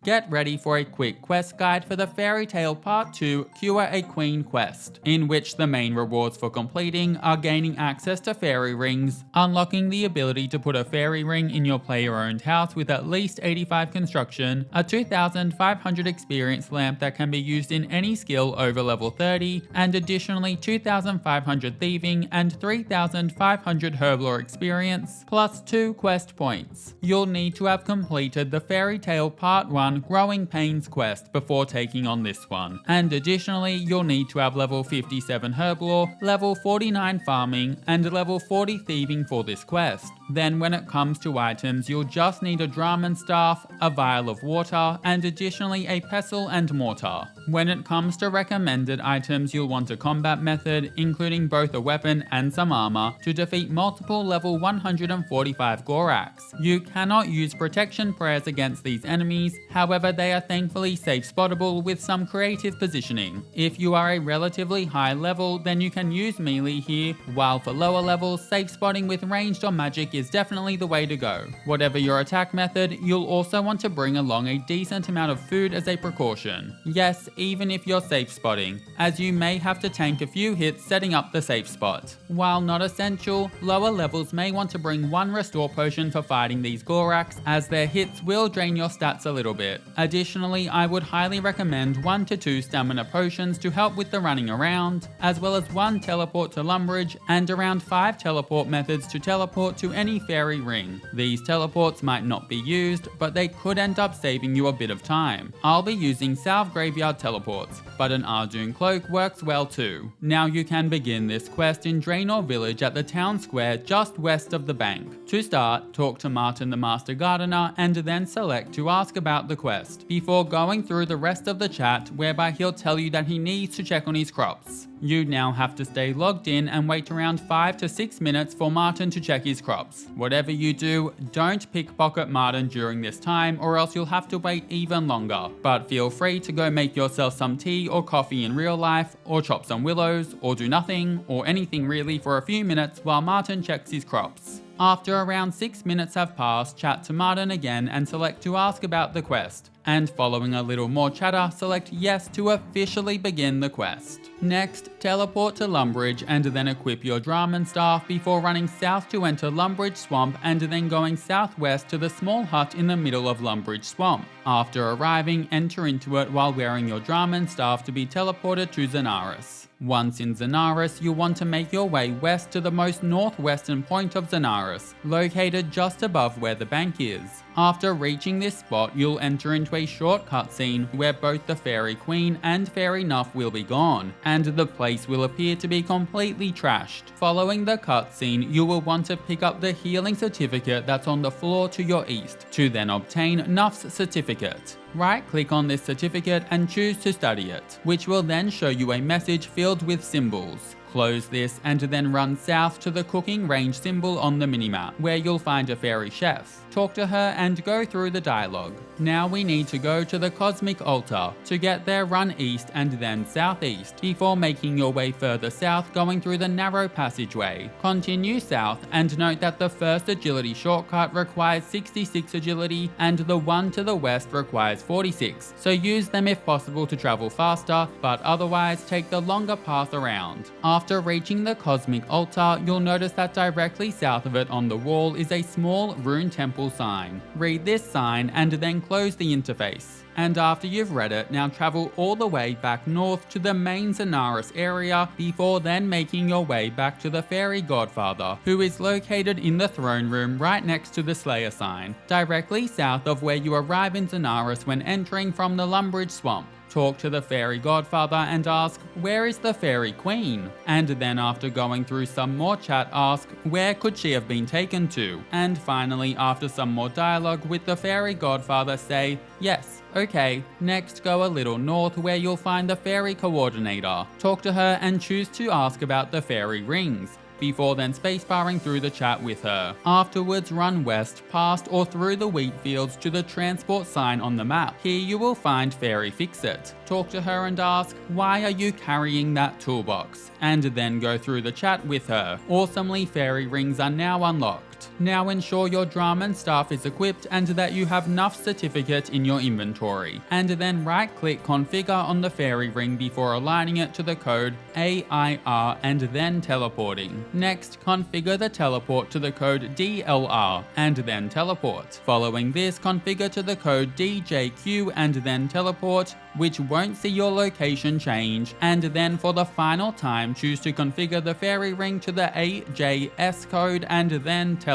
get ready for a quick quest guide for the Fairytale Part 2 Cure a Queen quest, in which the main rewards for completing are gaining access to fairy rings, unlocking the ability to put a fairy ring in your player-owned house with at least 85 construction, a 2,500 experience lamp that can be used in any skill over level 30, and additionally 2,500 thieving and 3,500 Herblore experience, plus 2 quest points. You'll need to have completed the Fairytale Part 1 Growing Pains quest before taking on this one, and additionally you'll need to have level 57 Herblore, level 49 farming, and level 40 thieving for this quest. Then when it comes to items, you'll just need a Dramen Staff, a Vial of Water, and additionally a Pestle and Mortar. When it comes to recommended items, you'll want a combat method, including both a weapon and some armor, to defeat multiple level 145 Goraks. You cannot use protection prayers against these enemies, however they are thankfully safe-spottable with some creative positioning. If you are a relatively high level, then you can use melee here, while for lower levels, safe spotting with ranged or magic is definitely the way to go. Whatever your attack method, you'll also want to bring along a decent amount of food as a precaution. Yes, even if you're safe spotting, as you may have to tank a few hits setting up the safe spot. While not essential, lower levels may want to bring 1 restore potion for fighting these Goraks, as their hits will drain your stats a little bit. Additionally, I would highly recommend 1 to 2 stamina potions to help with the running around, as well as 1 teleport to Lumbridge and around 5 teleport methods to teleport to any fairy ring. These teleports might not be used, but they could end up saving you a bit of time. I'll be using Salve graveyard teleports, but an Ardougne cloak works well too. Now you can begin this quest in Draenor village at the town square just west of the bank. To start, talk to Martin the Master Gardener and then select to ask about the quest, before going through the rest of the chat whereby he'll tell you that he needs to check on his crops. You now have to stay logged in and wait around 5 to 6 minutes for Martin to check his crops. Whatever you do, don't pickpocket Martin during this time or else you'll have to wait even longer. But feel free to go make yourself some tea or coffee in real life, or chop some willows, or do nothing, or anything really for a few minutes while Martin checks his crops. After around 6 minutes have passed, chat to Martin again and select to ask about the quest. And following a little more chatter, select yes to officially begin the quest. Next, teleport to Lumbridge and then equip your Dramen Staff before running south to enter Lumbridge Swamp and then going southwest to the small hut in the middle of Lumbridge Swamp. After arriving, enter into it while wearing your Dramen Staff to be teleported to Zenaris. Once in Zenaris, you'll want to make your way west to the most northwestern point of Zenaris, located just above where the bank is. After reaching this spot, you'll enter into a short cutscene where both the Fairy Queen and Fairy Nuff will be gone, and the place will appear to be completely trashed. Following the cutscene, you will want to pick up the healing certificate that's on the floor to your east, to then obtain Nuff's certificate. Right-click on this certificate and choose to study it, which will then show you a message filled with symbols. Close this and then run south to the cooking range symbol on the minimap, where you'll find a fairy chef. Talk to her and go through the dialogue. Now we need to go to the Cosmic Altar. To get there, run east and then southeast, before making your way further south going through the narrow passageway. Continue south and note that the first agility shortcut requires 66 agility and the one to the west requires 46, so use them if possible to travel faster, but otherwise take the longer path around. After reaching the Cosmic Altar, you'll notice that directly south of it on the wall is a small rune temple sign. Read this sign and then close the interface. And after you've read it, now travel all the way back north to the main Zenaris area before then making your way back to the Fairy Godfather, who is located in the throne room right next to the Slayer sign, directly south of where you arrive in Zenaris when entering from the Lumbridge Swamp. Talk to the Fairy Godfather and ask, where is the Fairy Queen? And then after going through some more chat, ask, where could she have been taken to? And finally, after some more dialogue with the Fairy Godfather, say, yes, okay. Next, go a little north where you'll find the Fairy Coordinator. Talk to her and choose to ask about the Fairy Rings, before then spacebarring through the chat with her. Afterwards, run west, past or through the wheat fields to the transport sign on the map. Here you will find Fairy Fixit. talk to her and ask, "Why are you carrying that toolbox?" and then go through the chat with her. Awesomely, fairy rings are now unlocked. Now ensure your Dramen Staff is equipped and that you have enough certificate in your inventory, and then right click configure on the fairy ring before aligning it to the code AIR and then teleporting. Next, configure the teleport to the code DLR and then teleport. Following this, configure to the code DJQ and then teleport, which won't see your location change, and then for the final time choose to configure the fairy ring to the AJS code and then teleport.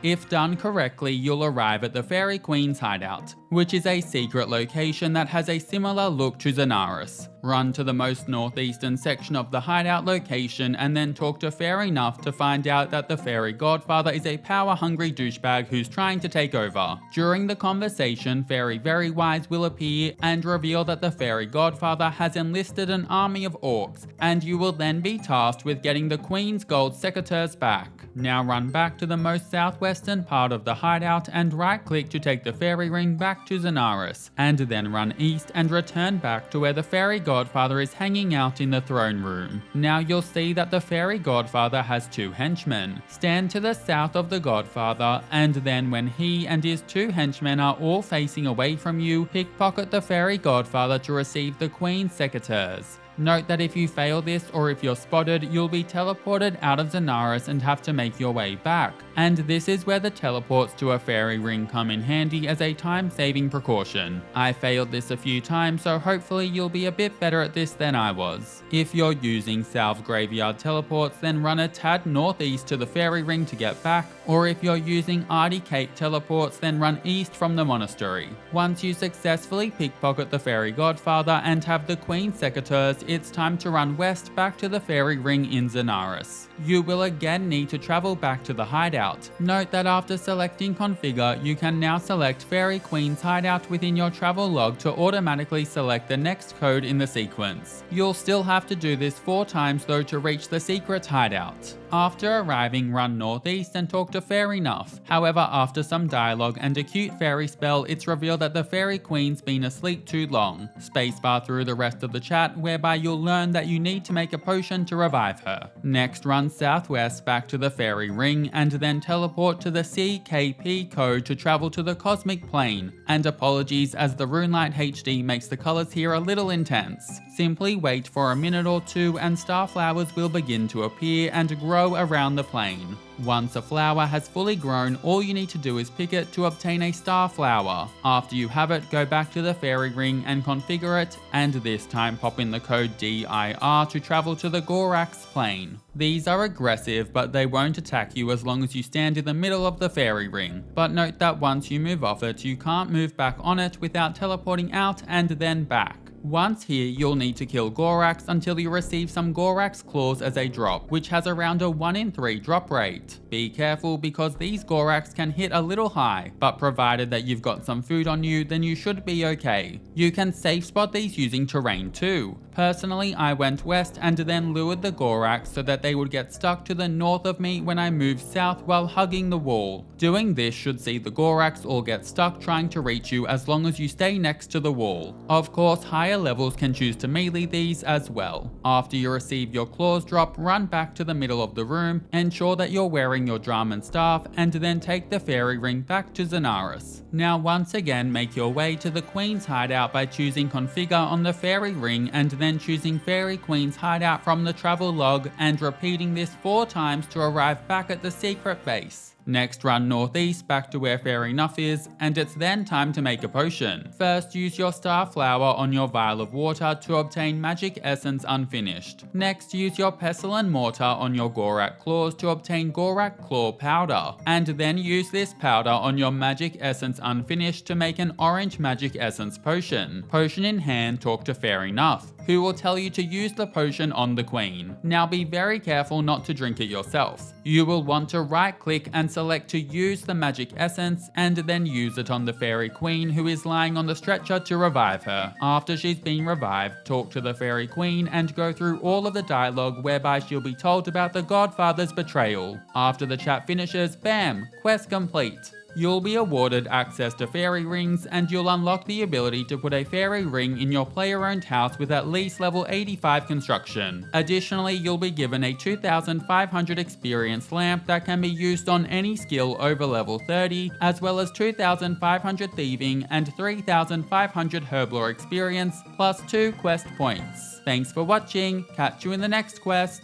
If done correctly, you'll arrive at the Fairy Queen's hideout, which is a secret location that has a similar look to Zenaris. Run to the most northeastern section of the hideout location and then talk to Fairy Nuff to find out that the Fairy Godfather is a power-hungry douchebag who's trying to take over. During the conversation, Fairy Verywise will appear and reveal that the Fairy Godfather has enlisted an army of orcs, and you will then be tasked with getting the Queen's gold Secateurs back. Now run back to the most southwestern part of the hideout and right-click to take the fairy ring back to Zenaris, and then run east and return back to where the Fairy Godfather is hanging out in the throne room. Now you'll see that the Fairy Godfather has two henchmen. Stand to the south of the Godfather, and then when he and his two henchmen are all facing away from you, pickpocket the Fairy Godfather to receive the Queen's Secateurs. Note that if you fail this or if you're spotted, you'll be teleported out of Zenaris and have to make your way back. And this is where the teleports to a fairy ring come in handy as a time-saving precaution. I failed this a few times, so hopefully you'll be a bit better at this than I was. If you're using Salve graveyard teleports, then run a tad northeast to the fairy ring to get back, or if you're using Ardougne Cape teleports, then run east from the monastery. Once you successfully pickpocket the Fairy Godfather and have the Queen's Secateurs, it's time to run west back to the fairy ring in Zenaris. You will again need to travel back to the hideout. Note that after selecting configure, you can now select Fairy Queen's hideout within your travel log to automatically select the next code in the sequence. You'll still have to do this 4 times though to reach the secret hideout. After arriving, run northeast and talk to Fairy Nuff. However, after some dialogue and a cute fairy spell, it's revealed that the Fairy Queen's been asleep too long. Spacebar through the rest of the chat, whereby you'll learn that you need to make a potion to revive her. Next, run southwest back to the fairy ring and then teleport to the CKP code to travel to the cosmic plane. And apologies as the RuneLite HD makes the colors here a little intense. Simply wait for a minute or two and star flowers will begin to appear and grow around the plane. Once a flower has fully grown, all you need to do is pick it to obtain a star flower. After you have it, go back to the fairy ring and configure it, and this time pop in the code DIR to travel to the Goraks plane. These are aggressive, but they won't attack you as long as you stand in the middle of the fairy ring. But note that once you move off it, you can't move back on it without teleporting out and then back. Once here, you'll need to kill Goraks until you receive some Goraks claws as a drop, which has around a 1 in 3 drop rate. Be careful because these Goraks can hit a little high, but provided that you've got some food on you, then you should be okay. You can safe spot these using terrain too. Personally, I went west and then lured the Goraks so that they would get stuck to the north of me when I moved south while hugging the wall. Doing this should see the Goraks all get stuck trying to reach you as long as you stay next to the wall. Of course, higher levels can choose to melee these as well. After you receive your claws drop, run back to the middle of the room, ensure that you're wearing your Dramen Staff, and then take the fairy ring back to Zenaris. Now once again make your way to the Queen's hideout by choosing configure on the fairy ring and then choosing Fairy Queen's hideout from the travel log and repeating this 4 times to arrive back at the secret base. Next, run northeast back to where Fairy Nuff is, and it's then time to make a potion. First, use your star flower on your vial of water to obtain magic essence unfinished. Next, use your pestle and mortar on your Gorak claws to obtain Gorak claw powder, and then use this powder on your magic essence unfinished to make an orange magic essence potion. Potion in hand, talk to Fairy Nuff, who will tell you to use the potion on the Queen. Now be very careful not to drink it yourself. You will want to right click and select to use the magic essence and then use it on the Fairy Queen who is lying on the stretcher to revive her. After she's been revived, talk to the Fairy Queen and go through all of the dialogue whereby she'll be told about the Godfather's betrayal. After the chat finishes, bam, quest complete. you'll be awarded access to fairy rings, and you'll unlock the ability to put a fairy ring in your player-owned house with at least level 85 construction. Additionally, you'll be given a 2,500 experience lamp that can be used on any skill over level 30, as well as 2,500 thieving and 3,500 Herblore experience, plus 2 quest points. Thanks for watching, catch you in the next quest.